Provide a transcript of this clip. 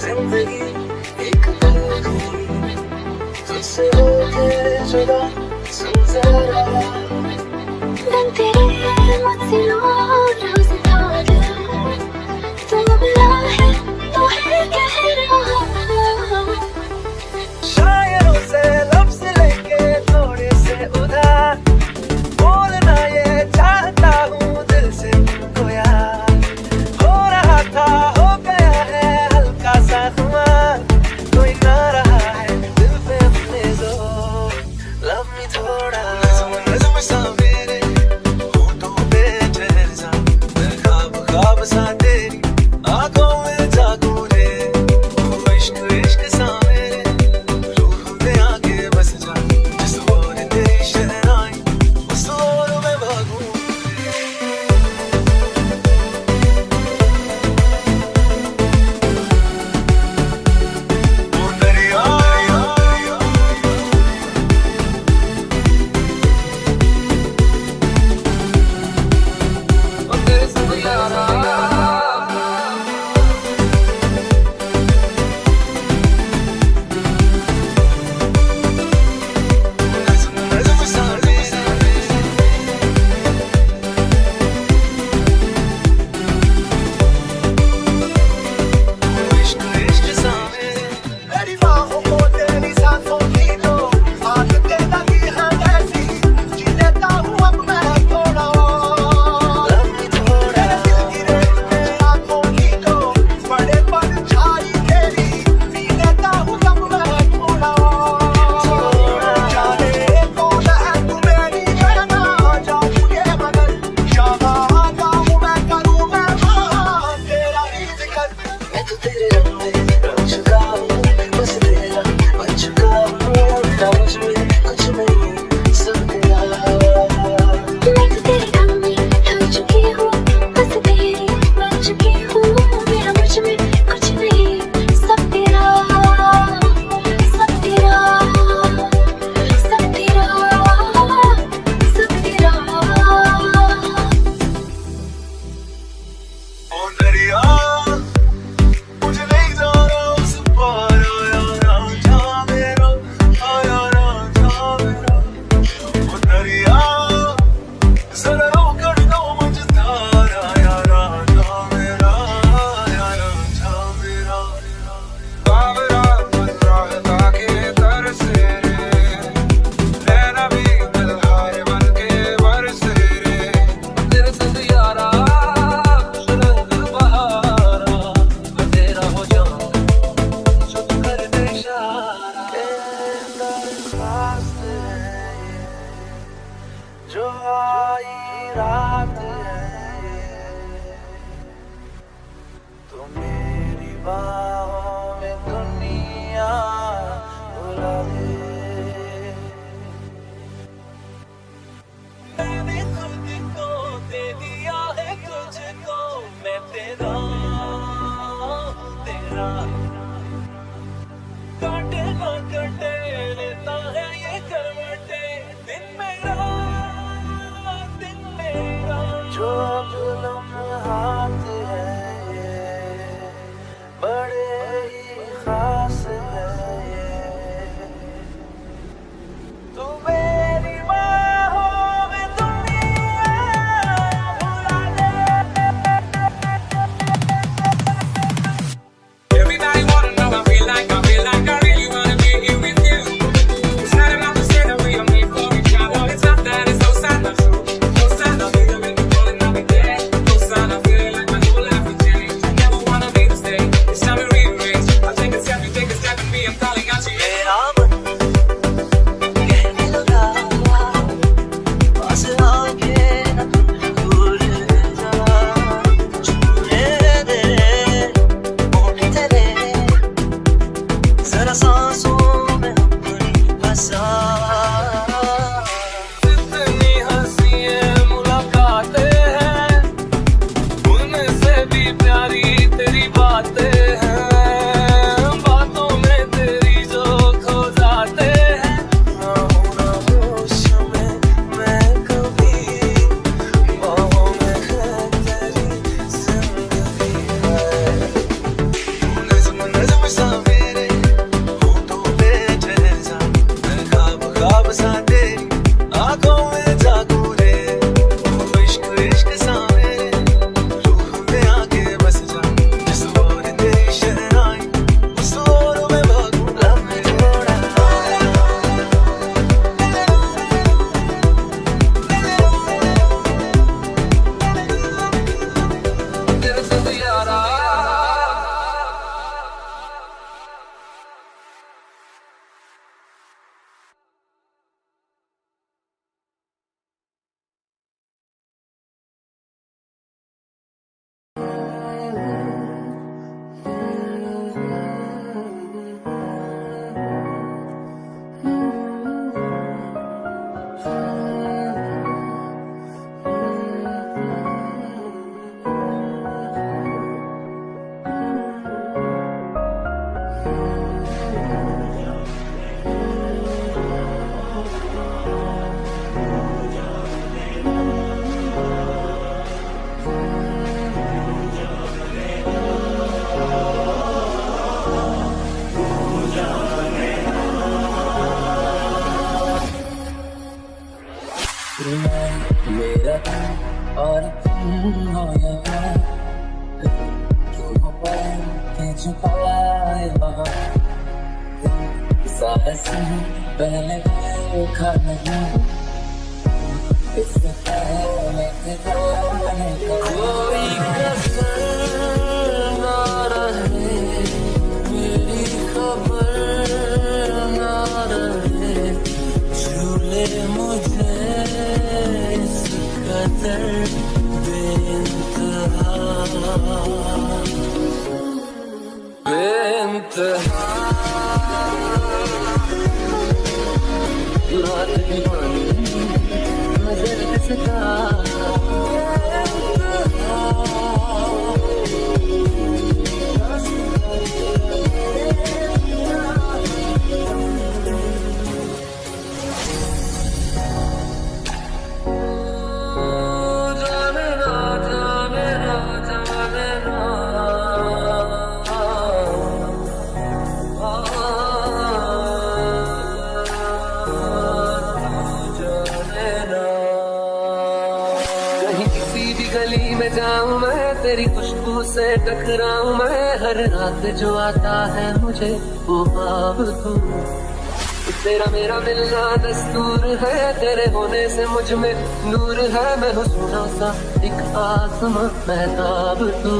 जिंदगी एक अलग तुझसे होके जुदा सुन जरा दिन तेरे मुझसे रोज ताजा तू मिला है तो है कह रहा शायरों से लफ्ज लेके थोड़े से उधार बोलना ये चाहता हूँ दिल से तुमको यार हो रहा था हो गया है हल्का सा खुमार कोई ना रहा है दिल पे अपने जोर लव मी थोड़ा नज़्म सा मेरे होठों पे ठहर जा मैं ख्वाब ख्वाब सा तेरी आंखों में जागूं रे ओ इश्क इश्क सा मेरे रूह में आके बस जा जिस ओर तेरी शहनाई उस ओर मैं भागूं ओ दरिया ओ तेरे संग यारा नज़्म सा मेरे इश्क इश्क सा मेरे मेरी बाहों को तेरी सांसों की दो आदतें लगी हैं ऐसी जी लेता हूँ अब मैं थोड़ा लव मी थोड़ा दिल की रेत में आंखों की दो बड़े परछाई तेरी पी लेता हूँ अब मैं थोड़ा जाने कौन है तू मेरी मैं ना जाऊँ ये मगर जहाँ जाऊँ मैं करूँ मैं वहाँ तेरा ही जिक्र मैं तो तेरे रंग में रंग चुका हूँ बस तेरा बन चुका हूँ ना मुझ में कुछ नहीं सब तेरा मैं तो तेरे रंग में ढल चुकी हूँ बस तेरी बन चुकी हूँ मेरा मुझ में कुछ नहीं सब तेरा सब तेरा सब तेरा सब तेरा ओ दरिया मुझे नहीं जाना उस पार आया रांझा मेरा आया रांझा मेरा ओ दरिया जरा रोक दो मुझे धार आया रांझा मेरा आया रांझा मेरा बाबरा राहता के तरसे रे नैना भी मल्हार बन के बरसे रे तेरे संग यारा रंग बहारा मैं तेरा हो जाऊंगा जो तू कर दे इशारा दरख्वास्त है ये जो आई रात है ये तो मेरी बाहों में दुनिया भुला दे मैंने खुद को दे दिया है तुझको मैं तेरा तेरा काटे ना कटे लेता है ये करवटे दिन मेरा जो अब लम्हात है ये बड़े ही खास है ये तू मेरी बाहों में दुनिया भुला दे Everybody wanna know I feel like I really wanna be here with you. It's not enough to say that we are made for each other. It's not that, it's no sign of true. No sign of you, make me fall in love again. No sign of feeling like my whole life will change. I never wanna be the same. It's time to rearrange. I'll take a step, you take a step, and me, I'm calling out to you. मेरा मन कहने लगा पास आके न दूर जा छूने दे होंठ तेरे जरा सांसों में अपनी बसा कितनी हंसी मुलाकातें हैं उनमें से भी प्यारी तेरी बातें हैं बातों में तेरी जो खो जाते हैं ना होश में मैं कभी बाहों में है तेरी जिंदगी है नज़्म नज़्म छुपाए वहाँ साहस पहले देखा नहीं इससे पहले कोई कसर ना रहे मेरी खबर ना रहे झूले मुझे इस कदर बेइंतहा बेइंतहा रात दीवानी नजर किसका गली में जाऊं मैं तेरी खुशबू से टकराऊं मैं हर रात जो आता है मुझे वो ख्वाब तू तेरा मेरा मिलना दस्तूर है तेरे होने से मुझ में नूर है मैं हूँ सोना सा एक आसमां महताब तू